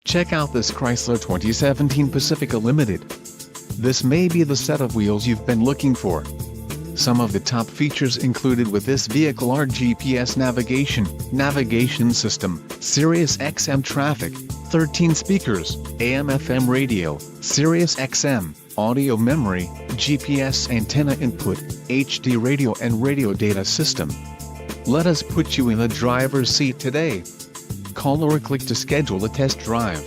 Check out this Chrysler 2017 Pacifica Limited. This may be the set of wheels you've been looking for. Some of the top features included with this vehicle are GPS navigation system, Sirius XM traffic, 13 speakers, AM/FM radio, Sirius XM, audio memory, GPS antenna input, HD radio and radio data system. Let us put you in the driver's seat today. Call or click to schedule a test drive.